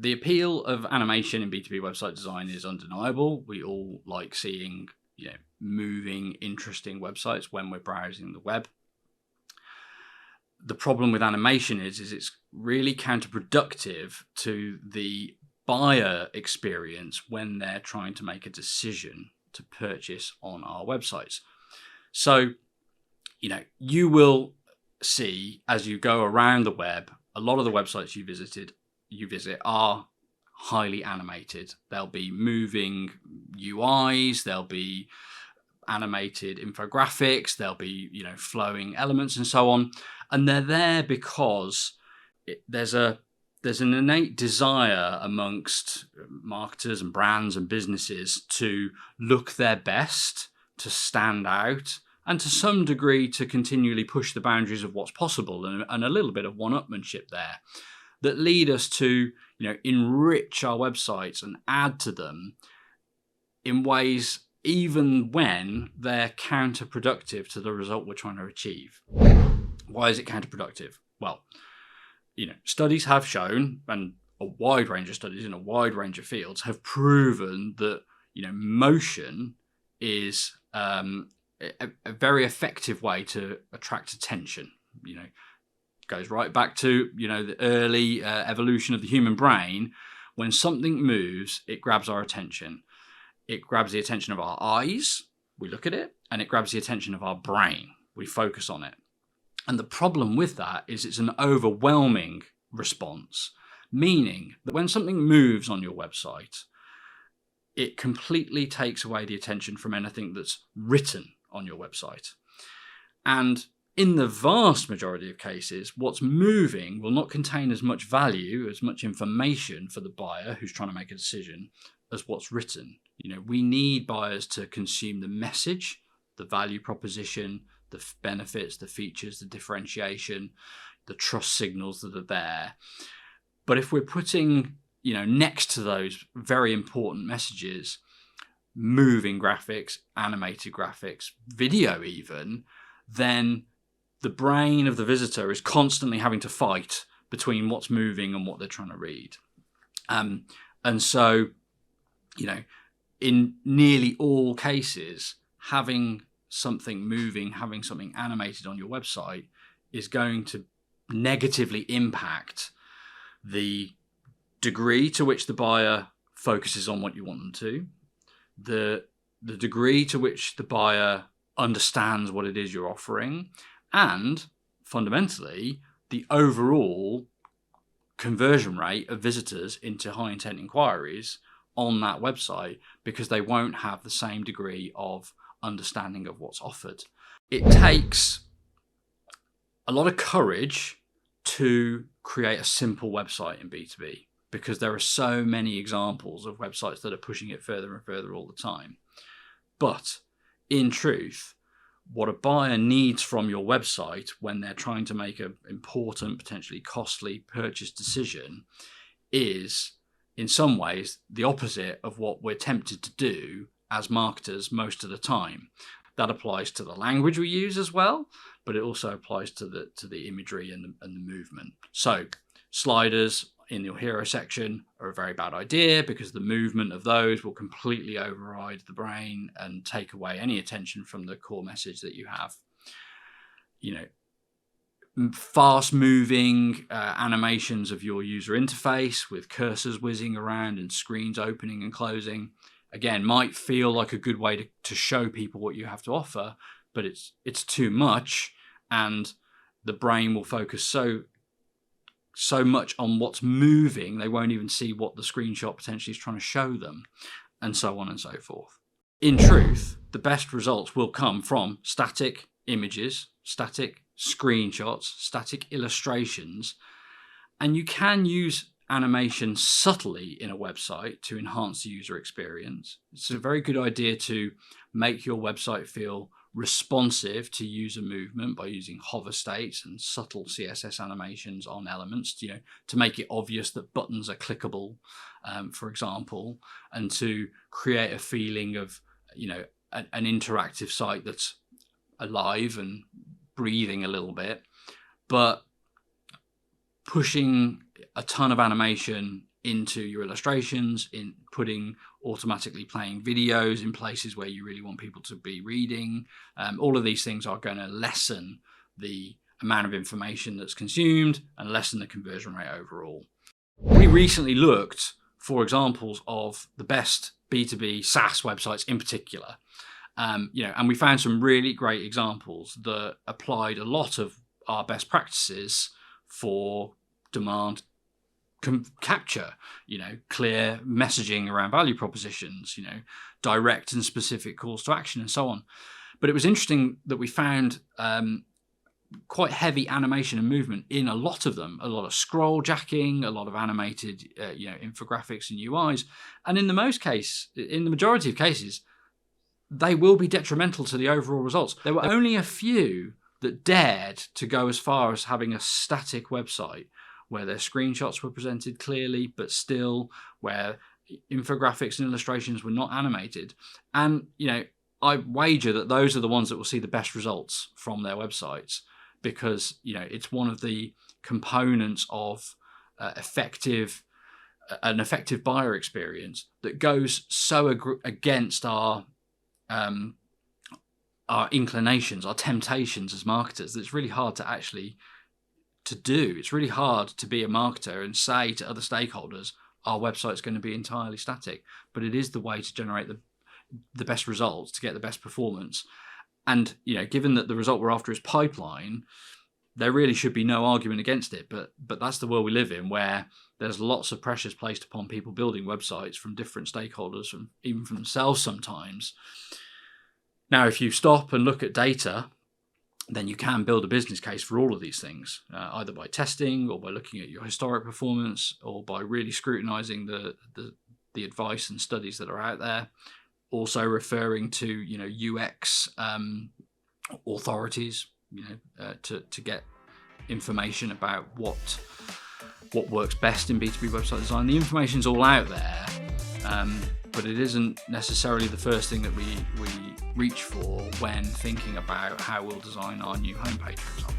The appeal of animation in B2B website design is undeniable. We all like seeing, moving, interesting websites when we're browsing the web. The problem with animation is it's really counterproductive to the buyer experience when they're trying to make a decision to purchase on our websites. So, you will see as you go around the web, a lot of the websites you visit are highly animated. There'll be moving UIs, there'll be animated infographics, there'll be, flowing elements and so on. And they're there because there's an innate desire amongst marketers and brands and businesses to look their best, to stand out, and to some degree to continually push the boundaries of what's possible, and a little bit of one-upmanship there that lead us to, enrich our websites and add to them in ways even when they're counterproductive to the result we're trying to achieve. Why is it counterproductive? Well, studies have shown, and a wide range of studies in a wide range of fields have proven that, motion is a very effective way to attract attention. Goes right back to, the early evolution of the human brain. When something moves, it grabs our attention. It grabs the attention of our eyes, we look at it, and it grabs the attention of our brain, we focus on it. And the problem with that is it's an overwhelming response, meaning that when something moves on your website, it completely takes away the attention from anything that's written on your website. And in the vast majority of cases, what's moving will not contain as much value, as much information for the buyer who's trying to make a decision as what's written. We need buyers to consume the message, the value proposition, the benefits, the features, the differentiation, the trust signals that are there. But if we're putting, next to those very important messages, moving graphics, animated graphics, video even, then the brain of the visitor is constantly having to fight between what's moving and what they're trying to read. And so, in nearly all cases, having something moving, having something animated on your website is going to negatively impact the degree to which the buyer focuses on what you want them to, the degree to which the buyer understands what it is you're offering, and fundamentally, the overall conversion rate of visitors into high intent inquiries on that website, because they won't have the same degree of understanding of what's offered. It takes a lot of courage to create a simple website in B2B, because there are so many examples of websites that are pushing it further and further all the time. But in truth, what a buyer needs from your website when they're trying to make an important, potentially costly purchase decision is, in some ways, the opposite of what we're tempted to do as marketers most of the time. That applies to the language we use as well, but it also applies to the imagery and the movement. So sliders in your hero section are a very bad idea, because the movement of those will completely override the brain and take away any attention from the core message that you have. Fast moving animations of your user interface with cursors whizzing around and screens opening and closing, again, might feel like a good way to show people what you have to offer, but it's too much, and the brain will focus so much on what's moving, they won't even see what the screenshot potentially is trying to show them, and so on and so forth. In truth, the best results will come from static images, static screenshots, static illustrations, and you can use animation subtly in a website to enhance the user experience. It's a very good idea to make your website feel responsive to user movement by using hover states and subtle CSS animations on elements, to make it obvious that buttons are clickable, for example, and to create a feeling of, an interactive site that's alive and breathing a little bit. But pushing a ton of animation into your illustrations, in putting automatically playing videos in places where you really want people to be reading. All of these things are going to lessen the amount of information that's consumed and lessen the conversion rate overall. We recently looked for examples of the best B2B SaaS websites in particular. And we found some really great examples that applied a lot of our best practices for demand capture, clear messaging around value propositions, direct and specific calls to action and so on. But it was interesting that we found quite heavy animation and movement in a lot of them, a lot of scroll jacking, a lot of animated infographics and UIs. And in the majority of cases, they will be detrimental to the overall results. There were only a few that dared to go as far as having a static website where their screenshots were presented clearly, but still where infographics and illustrations were not animated. And, I wager that those are the ones that will see the best results from their websites, because, it's one of the components of an effective buyer experience that goes so against our inclinations, our temptations as marketers, that it's really hard to do. It's really hard to be a marketer and say to other stakeholders, our website's going to be entirely static, but it is the way to generate the best results, to get the best performance. And, given that the result we're after is pipeline, there really should be no argument against it. But that's the world we live in, where there's lots of pressures placed upon people building websites from different stakeholders, even from themselves sometimes. Now, if you stop and look at data, then you can build a business case for all of these things, either by testing or by looking at your historic performance, or by really scrutinizing the advice and studies that are out there. Also referring to UX authorities, to get information about what works best in B2B website design. The information's all out there, but it isn't necessarily the first thing that we reach for when thinking about how we'll design our new homepage, for example.